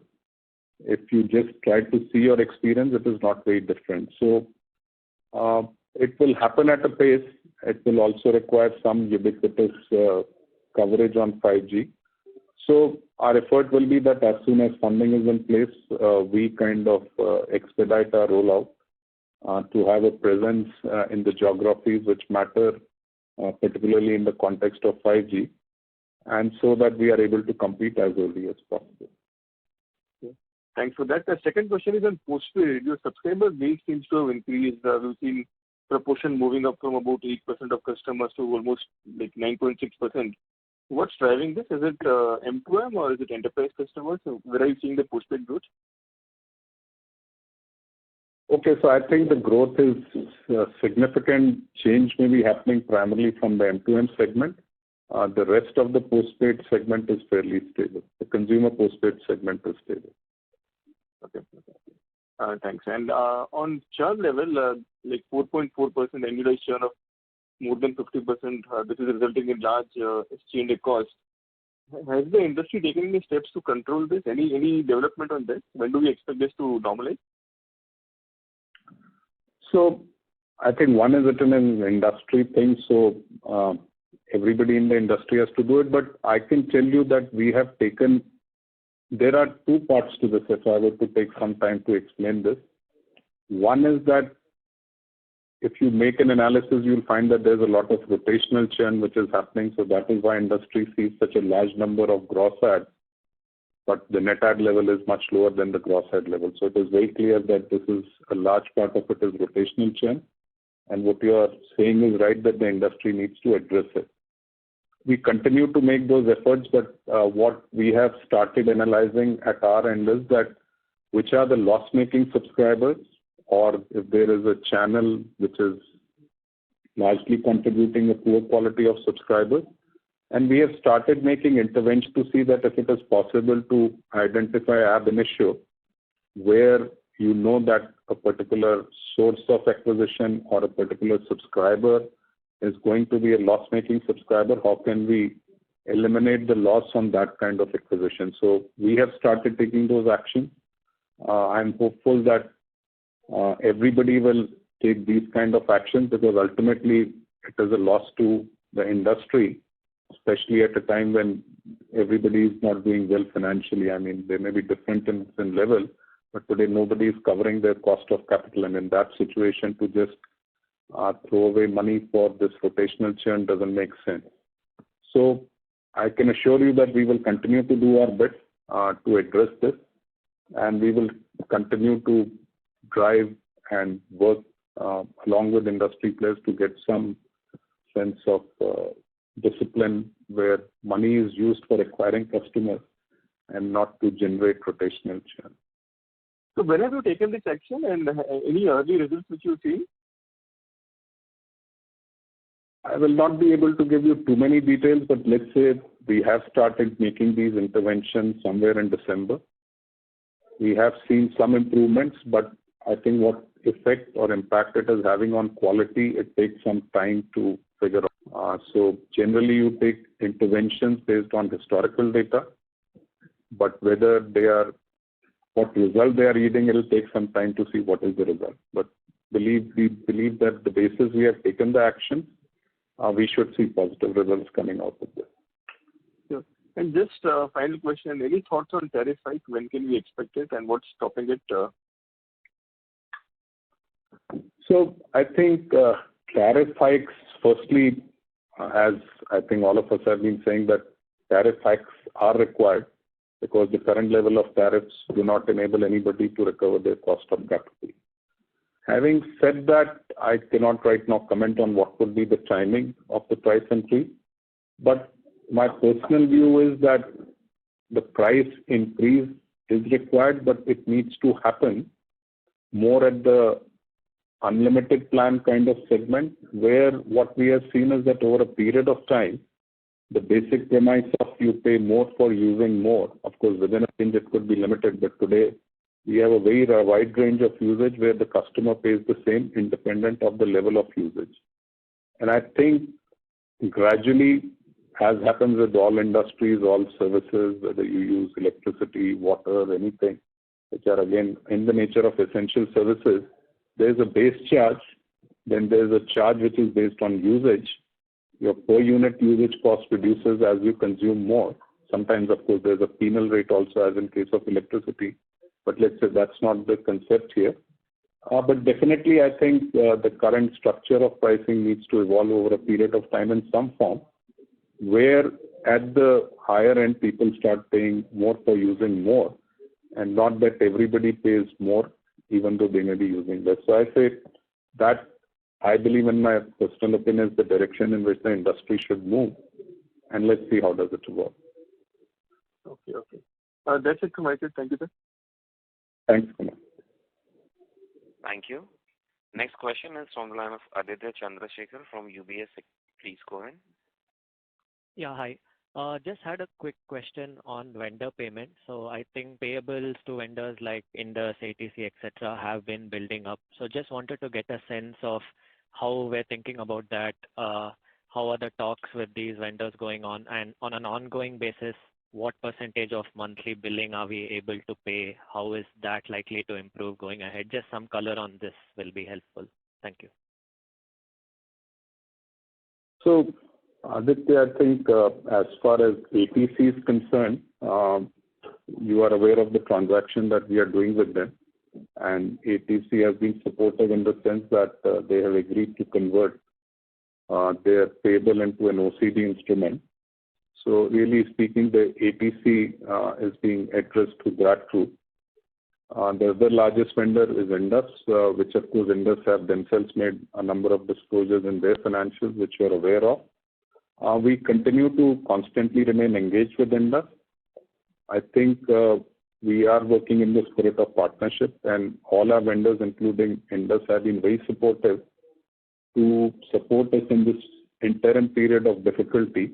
If you just try to see your experience, it is not very different. So it will happen at a pace. It will also require some ubiquitous coverage on 5G. So our effort will be that as soon as funding is in place, we kind of expedite our rollout to have a presence in the geographies which matter, particularly in the context of 5G, and so that we are able to compete as early as possible. Okay. Thanks for that. The second question is on postpaid. Your subscriber base seems to have increased. We've seen proportion moving up from about 8% of customers to almost like 9.6%. What's driving this? Is it M2M or is it enterprise customers? So where are you seeing the postpaid growth? Okay, so I think the growth is significant change may be happening primarily from the M2M segment. The rest of the postpaid segment is fairly stable. The consumer postpaid segment is stable. Okay. Thanks. And on churn level, like 4.4% annualized churn of more than 50%, this is resulting in large exchange costs. Has the industry taken any steps to control this? Any development on this? When do we expect this to normalize? So I think one is it an industry thing, so everybody in the industry has to do it. But I can tell you that we have taken, there are two parts to this if I were to take some time to explain this. One is that if you make an analysis, you'll find that there's a lot of rotational churn which is happening. So that is why industry sees such a large number of gross adds, but the net add level is much lower than the gross add level. So it is very clear that this is a large part of it is rotational churn. And what you are saying is right, that the industry needs to address it. We continue to make those efforts, but what we have started analyzing at our end is that which are the loss-making subscribers, or if there is a channel which is largely contributing a poor quality of subscribers. And we have started making interventions to see that if it is possible to identify ab initio, where you know that a particular source of acquisition or a particular subscriber is going to be a loss-making subscriber, how can we eliminate the loss on that kind of acquisition? So we have started taking those actions. I'm hopeful that everybody will take these kind of actions, because ultimately it is a loss to the industry, especially at a time when everybody is not doing well financially. I mean, they may be different in level, but today nobody is covering their cost of capital. And in that situation, to just throw away money for this rotational churn doesn't make sense. So I can assure you that we will continue to do our bit to address this, and we will continue to drive and work along with industry players to get some sense of discipline where money is used for acquiring customers and not to generate rotational churn. So when have you taken this action and any early results which you've seen? I will not be able to give you too many details, but let's say we have started making these interventions somewhere in December. We have seen some improvements, but I think what effect or impact it is having on quality, it takes some time to figure out. So generally you take interventions based on historical data, but whether they are, what result they are yielding, it will take some time to see what is the result. But we believe that the basis we have taken the action, we should see positive results coming out of this. Sure. And just final question, any thoughts on tariff hike? When can we expect it and what's stopping it? So I think tariff hikes, firstly, as I think all of us have been saying, that tariff hikes are required because the current level of tariffs do not enable anybody to recover their cost of capital. Having said that, I cannot right now comment on what would be the timing of the price increase, but my personal view is that the price increase is required, but it needs to happen more at the unlimited plan kind of segment, where what we have seen is that over a period of time, the basic premise of you pay more for using more. Of course, within a range it could be limited, but today we have a very wide range of usage where the customer pays the same independent of the level of usage. And I think gradually, as happens with all industries, all services, whether you use electricity, water, anything, which are again in the nature of essential services, there is a base charge, then there is a charge which is based on usage. Your per unit usage cost reduces as you consume more. Sometimes, of course, there's a penal rate also, as in case of electricity. But let's say that's not the concept here. But definitely, I think the current structure of pricing needs to evolve over a period of time in some form, where at the higher end, people start paying more for using more, and not that everybody pays more, even though they may be using less. So I say that I believe, in my personal opinion, is the direction in which the industry should move, and let's see how does it evolve. Okay. That's it from my side. Thank you, sir. Thanks, Kumar. Thank you. Next question is from the line of Aditya Chandrasekhar from UBS. Please go ahead. Yeah, hi. Just had a quick question on vendor payment. So I think payables to vendors like Indus, ATC, etc. have been building up. So just wanted to get a sense of how we're thinking about that. How are the talks with these vendors going on? And on an ongoing basis, what percentage of monthly billing are we able to pay? How is that likely to improve going ahead? Just some color on this will be helpful. Thank you. So, Aditya, I think as far as ATC is concerned, you are aware of the transaction that we are doing with them. And ATC has been supportive in the sense that they have agreed to convert their payable into an OCD instrument. So really speaking, the ATC is being addressed to that group. The other largest vendor is Indus, which of course Indus have themselves made a number of disclosures in their financials, which you are aware of. We continue to constantly remain engaged with Indus. I think we are working in the spirit of partnership, and all our vendors, including Indus, have been very supportive to support us in this interim period of difficulty.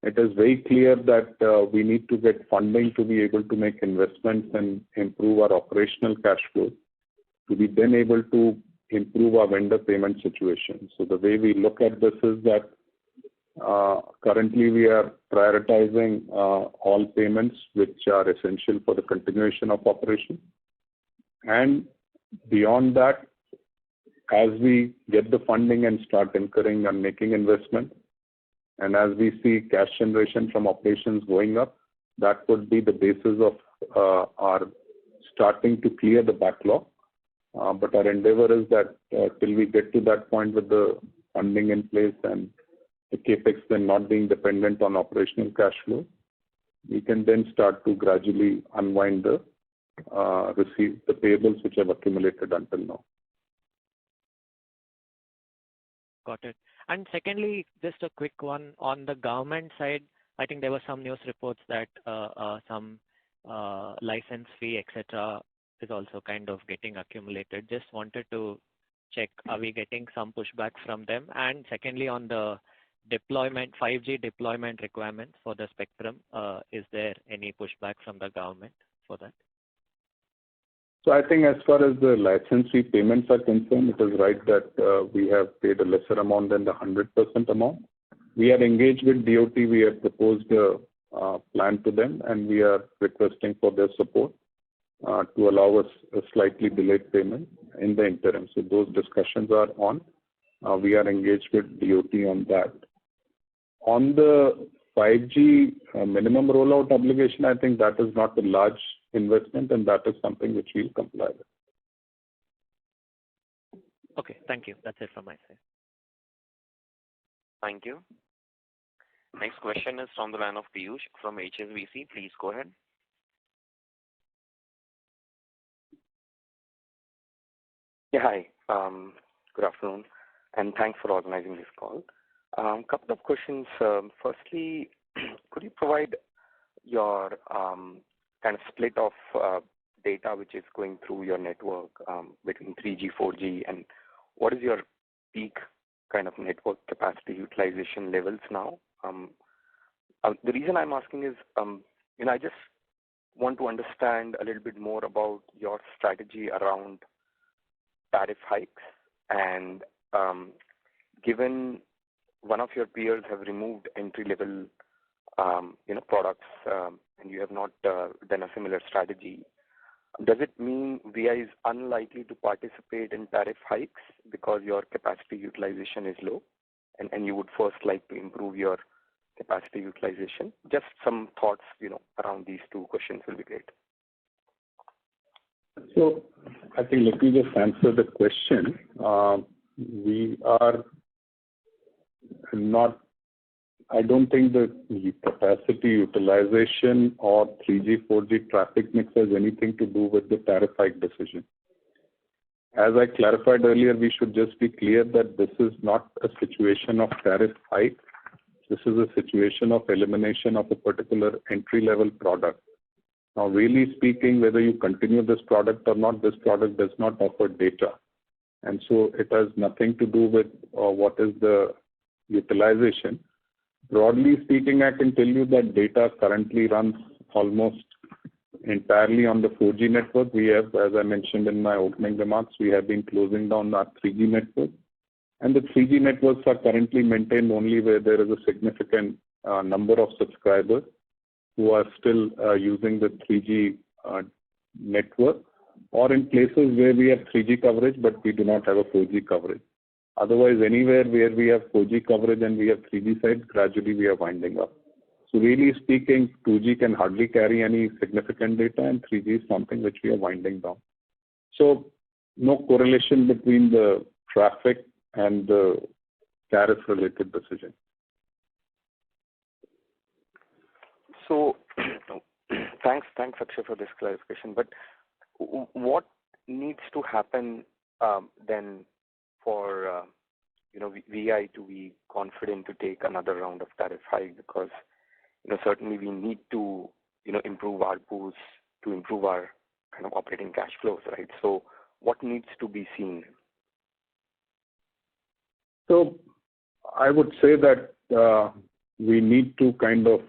It is very clear that we need to get funding to be able to make investments and improve our operational cash flow, to be then able to improve our vendor payment situation. So the way we look at this is that currently we are prioritizing all payments which are essential for the continuation of operation. And beyond that, as we get the funding and start incurring and making investment, and as we see cash generation from operations going up, that would be the basis of our starting to clear the backlog. But our endeavor is that till we get to that point with the funding in place and the capex then not being dependent on operational cash flow, we can then start to gradually unwind the payables which have accumulated until now. Got it. And secondly, just a quick one on the government side. I think there were some news reports that some license fee, etc., is also kind of getting accumulated. Just wanted to check, are we getting some pushback from them? And secondly, on the deployment, 5G deployment requirements for the spectrum, is there any pushback from the government for that? So I think as far as the license fee payments are concerned, it is right that we have paid a lesser amount than the 100% amount. We are engaged with DOT. We have proposed a plan to them, and we are requesting for their support to allow us a slightly delayed payment in the interim. So those discussions are on. We are engaged with DOT on that. On the 5G minimum rollout obligation, I think that is not a large investment, and that is something which we'll comply with. Okay, thank you. That's it from my side. Thank you. Next question is from the line of Piyush from HSBC. Please go ahead. Yeah, hi. Good afternoon, and thanks for organizing this call. Couple of questions. Firstly, could you provide your kind of split of data which is going through your network between 3G, 4G, and what is your peak kind of network capacity utilization levels now? The reason I'm asking is, I just want to understand a little bit more about your strategy around tariff hikes, and given one of your peers have removed entry-level, products, and you have not done a similar strategy, does it mean VI is unlikely to participate in tariff hikes because your capacity utilization is low, and you would first like to improve your capacity utilization? Just some thoughts, around these two questions will be great. So I think let me just answer the question. We are not, I don't think the capacity utilization or 3G, 4G traffic mix has anything to do with the tariff hike decision. As I clarified earlier, we should just be clear that this is not a situation of tariff hike. This is a situation of elimination of a particular entry-level product. Now, really speaking, whether you continue this product or not, this product does not offer data. And so it has nothing to do with what is the utilization. Broadly speaking, I can tell you that data currently runs almost entirely on the 4G network. We have, as I mentioned in my opening remarks, we have been closing down our 3G network. And the 3G networks are currently maintained only where there is a significant number of subscribers who are still using the 3G network, or in places where we have 3G coverage but we do not have a 4G coverage. Otherwise, anywhere where we have 4G coverage and we have 3G sites, gradually we are winding up. So really speaking, 2G can hardly carry any significant data, and 3G is something which we are winding down. So no correlation between the traffic and the tariff-related decision. So thanks, Akshay, for this clarification. But what needs to happen then for VI to be confident to take another round of tariff hike? Because certainly we need to improve our pools to improve our kind of operating cash flows, right? So what needs to be seen? So I would say that we need to kind of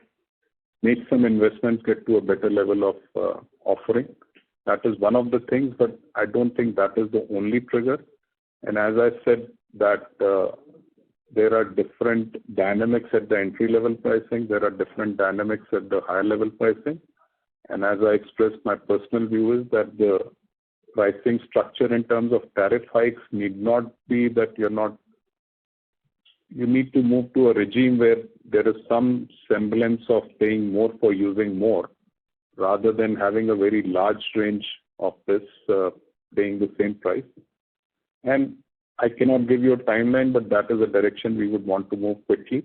make some investments, get to a better level of offering. That is one of the things, but I don't think that is the only trigger. And as I said, that there are different dynamics at the entry-level pricing. There are different dynamics at the higher-level pricing. And as I expressed, my personal view is that the pricing structure in terms of tariff hikes need not be that you need to move to a regime where there is some semblance of paying more for using more, rather than having a very large range of this paying the same price. And I cannot give you a timeline, but that is a direction we would want to move quickly.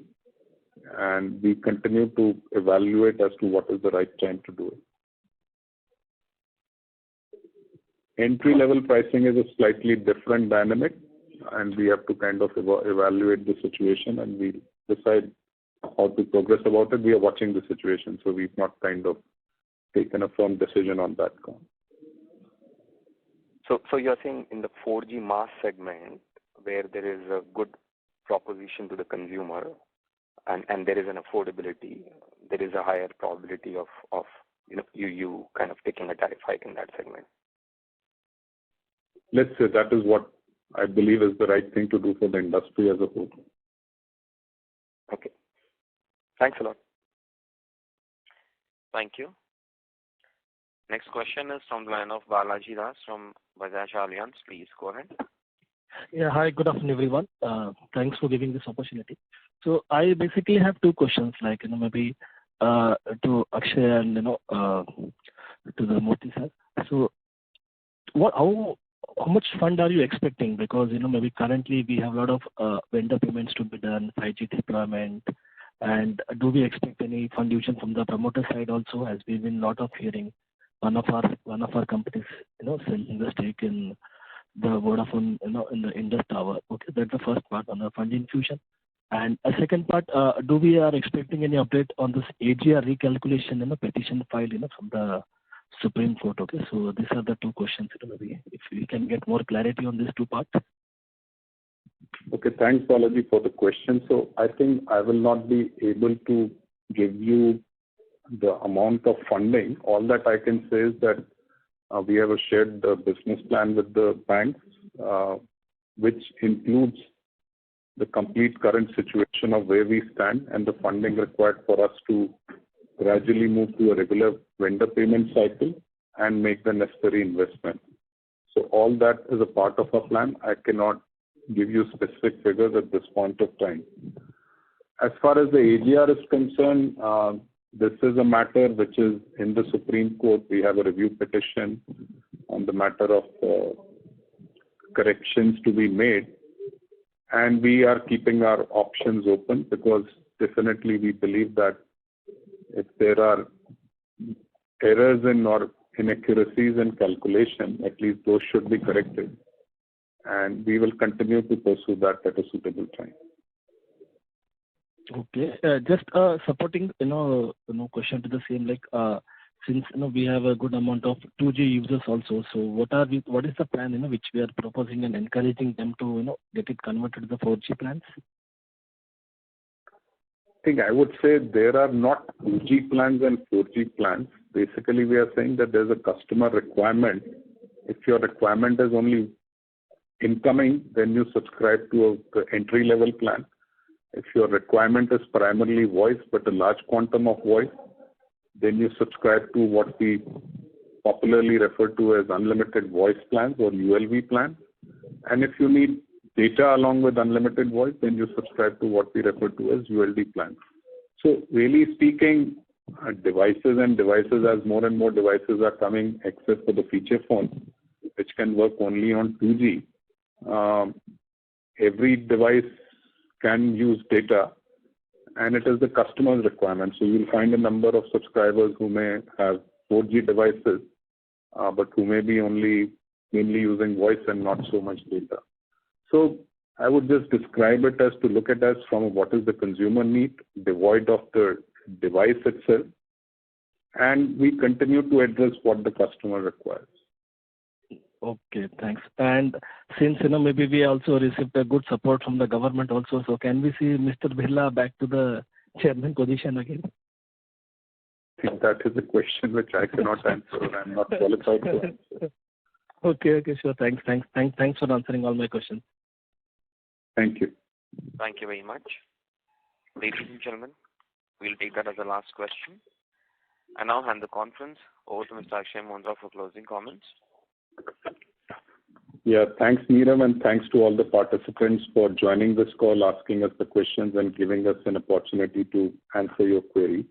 And we continue to evaluate as to what is the right time to do it. Entry-level pricing is a slightly different dynamic, and we have to kind of evaluate the situation, and we decide how to progress about it. We are watching the situation, so we've not kind of taken a firm decision on that count. So you're saying in the 4G mass segment where there is a good proposition to the consumer and there is an affordability, there is a higher probability of you kind of taking a tariff hike in that segment. Let's say that is what I believe is the right thing to do for the industry as a whole. Okay. Thanks a lot. Thank you. Next question is from the line of Balaji Das from Bajaj Allianz. Please go ahead. Yeah, hi, good afternoon, everyone. Thanks for giving this opportunity. So I basically have two questions, like, maybe to Akshay and, to the Murthy sir. So how much fund are you expecting? Because, maybe currently we have a lot of vendor payments to be done, 5G deployment, and do we expect any fund infusion from the promoter side also, as we've been lot of hearing one of our companies, selling the stake in the Vodafone, in the Indus Tower. Okay, that's the first part on the fund infusion. And a second part, do we are expecting any update on this AGR recalculation and the petition filed, from the Supreme Court? Okay, so these are the two questions. Maybe if we can get more clarity on these two parts. Okay, thanks, Balaji, for the question. So I think I will not be able to give you the amount of funding. All that I can say is that we have a shared business plan with the banks, which includes the complete current situation of where we stand and the funding required for us to gradually move to a regular vendor payment cycle and make the necessary investment. So all that is a part of our plan. I cannot give you specific figures at this point of time. As far as the AGR is concerned, this is a matter which is in the Supreme Court. We have a review petition on the matter of corrections to be made. And we are keeping our options open because definitely we believe that if there are errors in or inaccuracies in calculation, at least those should be corrected. And we will continue to pursue that at a suitable time. Okay, just supporting, question to the same, like, since, we have a good amount of 2G users also, so what is the plan, which we are proposing and encouraging them to, get it converted to the 4G plans? I think I would say there are not 2G plans and 4G plans. Basically, we are saying that there's a customer requirement. If your requirement is only incoming, then you subscribe to the entry-level plan. If your requirement is primarily voice, but a large quantum of voice, then you subscribe to what we popularly refer to as unlimited voice plans or ULV plans. And if you need data along with unlimited voice, then you subscribe to what we refer to as ULD plans. So really speaking, devices, as more and more devices are coming, except for the feature phone, which can work only on 2G, every device can use data, and it is the customer's requirement. So you'll find a number of subscribers who may have 4G devices, but who may be only mainly using voice and not so much data. So I would just describe it as to look at us from what is the consumer need, devoid of the device itself, and we continue to address what the customer requires. Okay, thanks. And since, maybe we also received a good support from the government also, so can we see Mr. Birla back to the chairman position again? I think that is a question which I cannot answer. I'm not qualified to answer. Okay, sure. Thanks for answering all my questions. Thank you. Thank you very much. Ladies and gentlemen, we'll take that as the last question. I now hand the conference over to Mr. Akshay Moondra for closing comments. Yeah, thanks, Neerav, and thanks to all the participants for joining this call, asking us the questions and giving us an opportunity to answer your queries.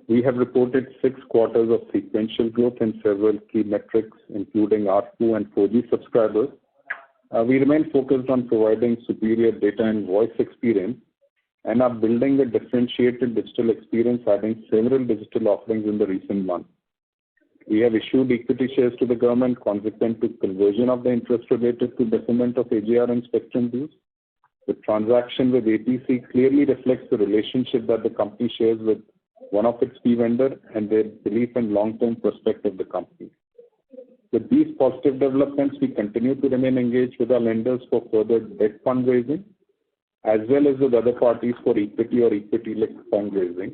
We have reported 6 quarters of sequential growth in several key metrics, including ARPU and 4G subscribers. We remain focused on providing superior data and voice experience and are building a differentiated digital experience, adding several digital offerings in the recent months. We have issued equity shares to the government consequent to conversion of the interest related to deferment of AGR and spectrum dues. The transaction with ATC clearly reflects the relationship that the company shares with one of its key vendors and their belief in long-term prospect of the company. With these positive developments, we continue to remain engaged with our lenders for further debt fundraising, as well as with other parties for equity or equity-linked fundraising,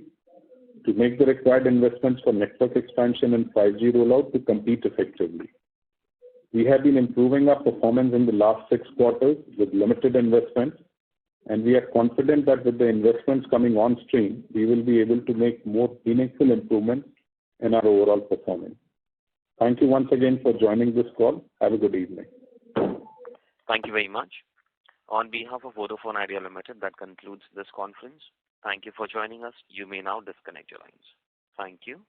to make the required investments for network expansion and 5G rollout to compete effectively. We have been improving our performance in the last 6 quarters with limited investments, and we are confident that with the investments coming on stream, we will be able to make more meaningful improvements in our overall performance. Thank you once again for joining this call. Have a good evening. Thank you very much. On behalf of Vodafone Idea Limited, that concludes this conference. Thank you for joining us. You may now disconnect your lines. Thank you.